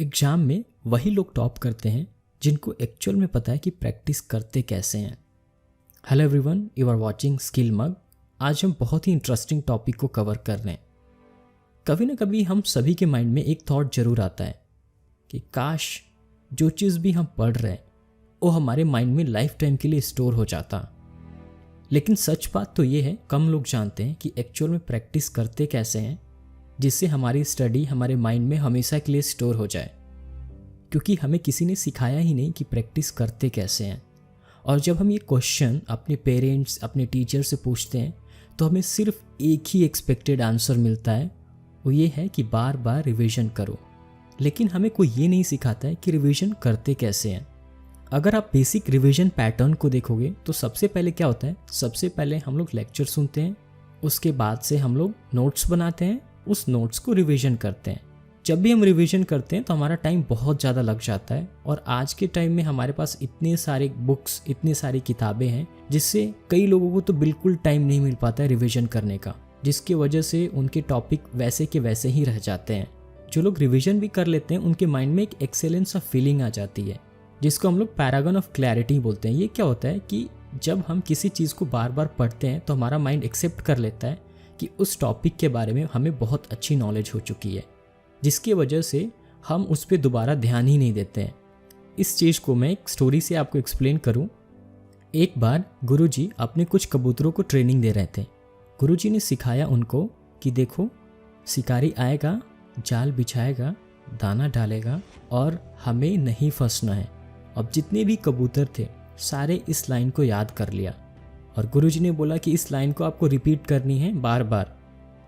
Exam में वही लोग टॉप करते हैं जिनको एक्चुअल में पता है कि प्रैक्टिस करते कैसे हैं। Hello everyone, you are watching Skill Mug. आज हम बहुत ही इंटरेस्टिंग टॉपिक को कवर कर रहे हैं। कभी ना कभी हम सभी के माइंड में एक थॉट जरूर आता है कि काश जो चीज़ भी हम पढ़ रहे हैं वो हमारे माइंड में लाइफ टाइम के लिए स्टोर हो जाता। लेकिन सच बात तो ये है, कम लोग जानते हैं कि एक्चुअल में प्रैक्टिस करते कैसे हैं जिससे हमारी स्टडी हमारे माइंड में हमेशा के लिए स्टोर हो जाए। क्योंकि हमें किसी ने सिखाया ही नहीं कि प्रैक्टिस करते कैसे हैं। और जब हम ये क्वेश्चन अपने पेरेंट्स, अपने टीचर से पूछते हैं तो हमें सिर्फ एक ही एक्सपेक्टेड आंसर मिलता है, वो ये है कि बार बार रिवीजन करो। लेकिन हमें कोई ये नहीं सिखाता है कि रिवीजन करते कैसे हैं। अगर आप बेसिक रिवीजन पैटर्न को देखोगे तो सबसे पहले क्या होता है, सबसे पहले हम लोग लेक्चर सुनते हैं, उसके बाद से हम लोग नोट्स बनाते हैं, उस नोट्स को रिवीजन करते हैं। जब भी हम रिवीजन करते हैं तो हमारा टाइम बहुत ज़्यादा लग जाता है। और आज के टाइम में हमारे पास इतने सारे बुक्स, इतनी सारी किताबें हैं जिससे कई लोगों को तो बिल्कुल टाइम नहीं मिल पाता है रिवीजन करने का, जिसकी वजह से उनके टॉपिक वैसे के वैसे ही रह जाते हैं। जो लोग रिवीजन भी कर लेते हैं उनके माइंड में एक एक्सेलेंस ऑफ फीलिंग आ जाती है, जिसको हम लोग पैरागन ऑफ क्लैरिटी बोलते हैं। ये क्या होता है कि जब हम किसी चीज़ को बार बार पढ़ते हैं तो हमारा माइंड एक्सेप्ट कर लेता है कि उस टॉपिक के बारे में हमें बहुत अच्छी नॉलेज हो चुकी है, जिसकी वजह से हम उस पर दोबारा ध्यान ही नहीं देते हैं। इस चीज़ को मैं एक स्टोरी से आपको एक्सप्लेन करूं। एक बार गुरुजी अपने कुछ कबूतरों को ट्रेनिंग दे रहे थे। गुरुजी ने सिखाया उनको कि देखो, शिकारी आएगा, जाल बिछाएगा, दाना डालेगा और हमें नहीं फंसना है। अब जितने भी कबूतर थे सारे इस लाइन को याद कर लिया। और गुरुजी ने बोला कि इस लाइन को आपको रिपीट करनी है बार बार,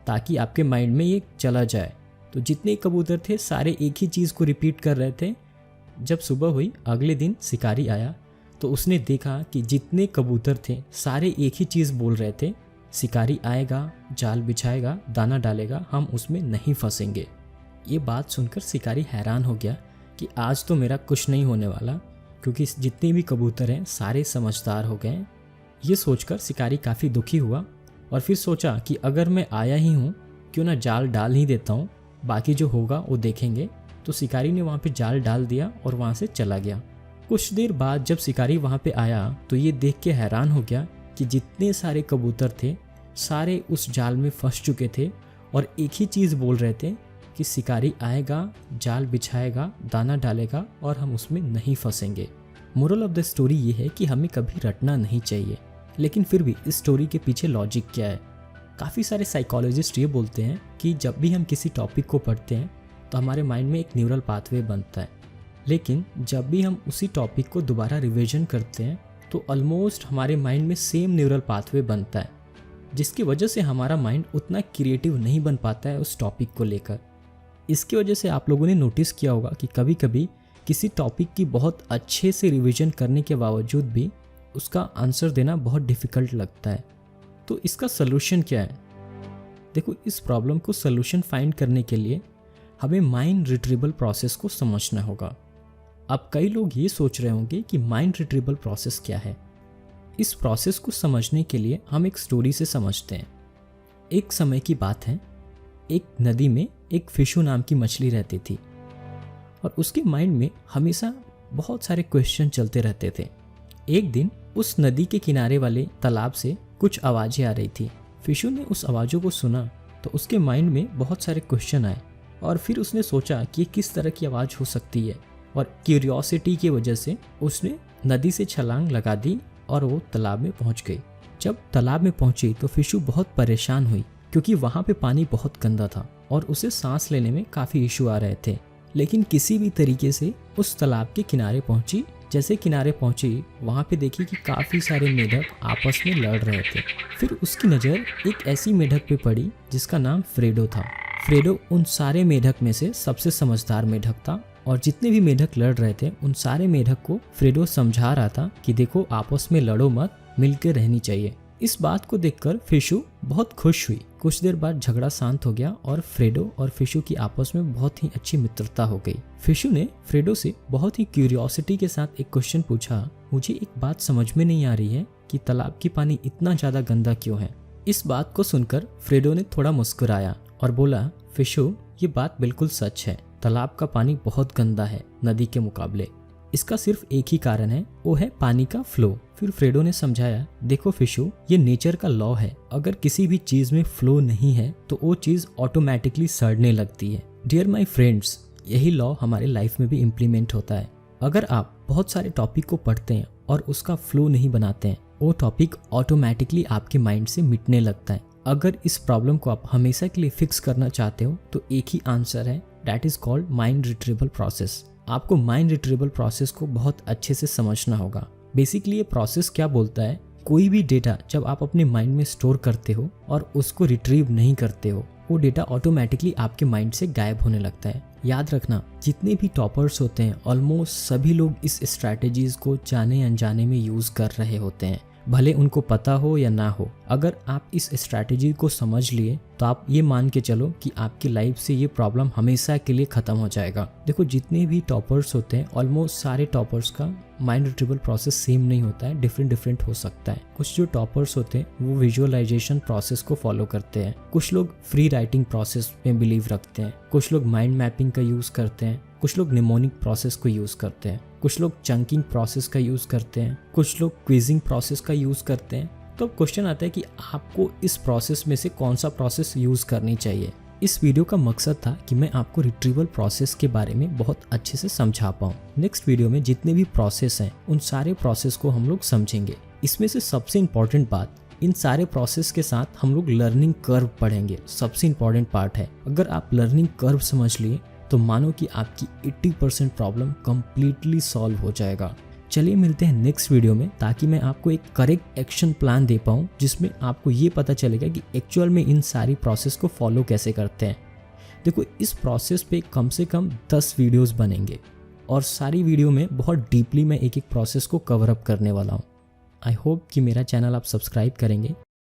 ताकि आपके माइंड में ये चला जाए। तो जितने कबूतर थे सारे एक ही चीज़ को रिपीट कर रहे थे। जब सुबह हुई, अगले दिन शिकारी आया तो उसने देखा कि जितने कबूतर थे सारे एक ही चीज़ बोल रहे थे, शिकारी आएगा, जाल बिछाएगा, दाना डालेगा, हम उसमें नहीं फंसेंगे। ये बात सुनकर शिकारी हैरान हो गया कि आज तो मेरा कुछ नहीं होने वाला, क्योंकि जितने भी कबूतर हैं सारे समझदार हो गए। ये सोचकर शिकारी काफ़ी दुखी हुआ और फिर सोचा कि अगर मैं आया ही हूँ क्यों ना जाल डाल ही देता हूँ, बाकी जो होगा वो देखेंगे। तो शिकारी ने वहाँ पे जाल डाल दिया और वहाँ से चला गया। कुछ देर बाद जब शिकारी वहाँ पे आया तो ये देख के हैरान हो गया कि जितने सारे कबूतर थे सारे उस जाल में फंस चुके थे और एक ही चीज़ बोल रहे थे कि शिकारी आएगा, जाल बिछाएगा, दाना डालेगा और हम उसमें नहीं फंसेंगे। मोरल ऑफ द स्टोरी ये है कि हमें कभी रटना नहीं चाहिए। लेकिन फिर भी इस स्टोरी के पीछे लॉजिक क्या है? काफ़ी सारे साइकोलॉजिस्ट ये बोलते हैं कि जब भी हम किसी टॉपिक को पढ़ते हैं तो हमारे माइंड में एक न्यूरल पाथवे बनता है। लेकिन जब भी हम उसी टॉपिक को दोबारा रिवीजन करते हैं तो ऑलमोस्ट हमारे माइंड में सेम न्यूरल पाथवे बनता है, जिसकी वजह से हमारा माइंड उतना क्रिएटिव नहीं बन पाता है उस टॉपिक को लेकर। इसकी वजह से आप लोगों ने नोटिस किया होगा कि कभी कभी किसी टॉपिक की बहुत अच्छे से रिवीजन करने के बावजूद भी उसका आंसर देना बहुत डिफ़िकल्ट लगता है। तो इसका सलूशन क्या है? देखो, इस प्रॉब्लम को सलूशन फाइंड करने के लिए हमें माइंड रिट्रीवल प्रोसेस को समझना होगा। अब कई लोग ये सोच रहे होंगे कि माइंड रिट्रीवल प्रोसेस क्या है। इस प्रोसेस को समझने के लिए हम एक स्टोरी से समझते हैं। एक समय की बात है, एक नदी में एक फिशू नाम की मछली रहती थी और उसके माइंड में हमेशा बहुत सारे क्वेश्चन चलते रहते थे। एक दिन उस नदी के किनारे वाले तालाब से कुछ आवाज़ें आ रही थी। फिशू ने उस आवाज़ों को सुना तो उसके माइंड में बहुत सारे क्वेश्चन आए और फिर उसने सोचा कि ये किस तरह की आवाज़ हो सकती है। और क्यूरियोसिटी की वजह से उसने नदी से छलांग लगा दी और वो तालाब में पहुंच गई। जब तालाब में पहुंची तो फिशू बहुत परेशान हुई, क्योंकि वहाँ पे पानी बहुत गंदा था और उसे सांस लेने में काफ़ी इशू आ रहे थे। लेकिन किसी भी तरीके से उस तालाब के किनारे पहुंची। जैसे किनारे पहुंची, वहाँ पे देखी कि काफ़ी सारे मेढक आपस में लड़ रहे थे। फिर उसकी नज़र एक ऐसी मेढक पे पड़ी जिसका नाम फ्रेडो था। फ्रेडो उन सारे मेढक में से सबसे समझदार मेढक था और जितने भी मेढक लड़ रहे थे उन सारे मेढक को फ्रेडो समझा रहा था कि देखो, आपस में लड़ो मत, मिलकर रहनी चाहिए। इस बात को देखकर फिशू बहुत खुश हुई। कुछ देर बाद झगड़ा शांत हो गया और फ्रेडो और फिशू की आपस में बहुत ही अच्छी मित्रता हो गई। फिशू ने फ्रेडो से बहुत ही क्यूरियोसिटी के साथ एक क्वेश्चन पूछा, मुझे एक बात समझ में नहीं आ रही है कि तालाब की पानी इतना ज़्यादा गंदा क्यों है? इस बात को सुनकर फ्रेडो ने थोड़ा मुस्कुराया और बोला, फिशू, ये बात बिल्कुल सच है। तालाब का पानी बहुत गंदा है नदी के मुकाबले। इसका सिर्फ एक ही कारण है, वो है पानी का फ्लो। फिर फ्रेडो ने समझाया, देखो फिशू, ये नेचर का लॉ है। अगर किसी भी चीज में फ्लो नहीं है तो वो चीज ऑटोमेटिकली सड़ने लगती है। डियर माय फ्रेंड्स, यही लॉ हमारे लाइफ में भी इम्प्लीमेंट होता है। अगर आप बहुत सारे टॉपिक को पढ़ते हैं और उसका फ्लो नहीं बनाते हैं, वो टॉपिक ऑटोमेटिकली आपके माइंड से मिटने लगता है। अगर इस प्रॉब्लम को आप हमेशा के लिए फिक्स करना चाहते हो तो एक ही आंसर है, that is called mind retrieval process. आपको माइंड रिट्रीवल प्रोसेस को बहुत अच्छे से समझना होगा। बेसिकली ये प्रोसेस क्या बोलता है, कोई भी डेटा जब आप अपने माइंड में स्टोर करते हो और उसको रिट्रीव नहीं करते हो, वो डेटा ऑटोमेटिकली आपके माइंड से गायब होने लगता है। याद रखना, जितने भी टॉपर्स होते हैं ऑलमोस्ट सभी लोग इस स्ट्रैटेजीज को जाने अनजाने में यूज कर रहे होते हैं, भले उनको पता हो या ना हो। अगर आप इस स्ट्रैटेजी को समझ लिए तो आप ये मान के चलो कि आपकी लाइफ से ये प्रॉब्लम हमेशा के लिए खत्म हो जाएगा। देखो, जितने भी टॉपर्स होते हैं ऑलमोस्ट सारे टॉपर्स का माइंड रिट्रीवल प्रोसेस सेम नहीं होता है, डिफरेंट हो सकता है। कुछ जो टॉपर्स होते हैं वो विजुअलाइजेशन प्रोसेस को फॉलो करते हैं, कुछ लोग फ्री राइटिंग प्रोसेस में बिलीव रखते हैं, कुछ लोग माइंड मैपिंग का यूज करते हैं, कुछ लोग निमोनिक प्रोसेस को यूज करते हैं, कुछ लोग चंकिंग प्रोसेस का यूज करते हैं, कुछ लोग क्विजिंग प्रोसेस का यूज करते हैं। तो अब क्वेश्चन आता है कि आपको इस प्रोसेस में से कौन सा प्रोसेस यूज करनी चाहिए। इस वीडियो का मकसद था कि मैं आपको रिट्रीवल प्रोसेस के बारे में बहुत अच्छे से समझा पाऊँ। नेक्स्ट वीडियो में जितने भी प्रोसेस हैं उन सारे प्रोसेस को हम लोग समझेंगे। इसमें से सबसे इम्पॉर्टेंट बात, इन सारे प्रोसेस के साथ हम लोग लर्निंग कर्व पढ़ेंगे। सबसे इम्पॉर्टेंट पार्ट है, अगर आप लर्निंग कर्व समझ लिए तो मानो कि आपकी 80% प्रॉब्लम कंप्लीटली सॉल्व हो जाएगा। चलिए मिलते हैं नेक्स्ट वीडियो में, ताकि मैं आपको एक करेक्ट एक्शन प्लान दे पाऊँ जिसमें आपको ये पता चलेगा कि एक्चुअल में इन सारी प्रोसेस को फॉलो कैसे करते हैं। देखो, इस प्रोसेस पे कम से कम 10 वीडियोस बनेंगे और सारी वीडियो में बहुत डीपली मैं एक एक प्रोसेस को कवर अप करने वाला हूँ। आई होप कि मेरा चैनल आप सब्सक्राइब करेंगे।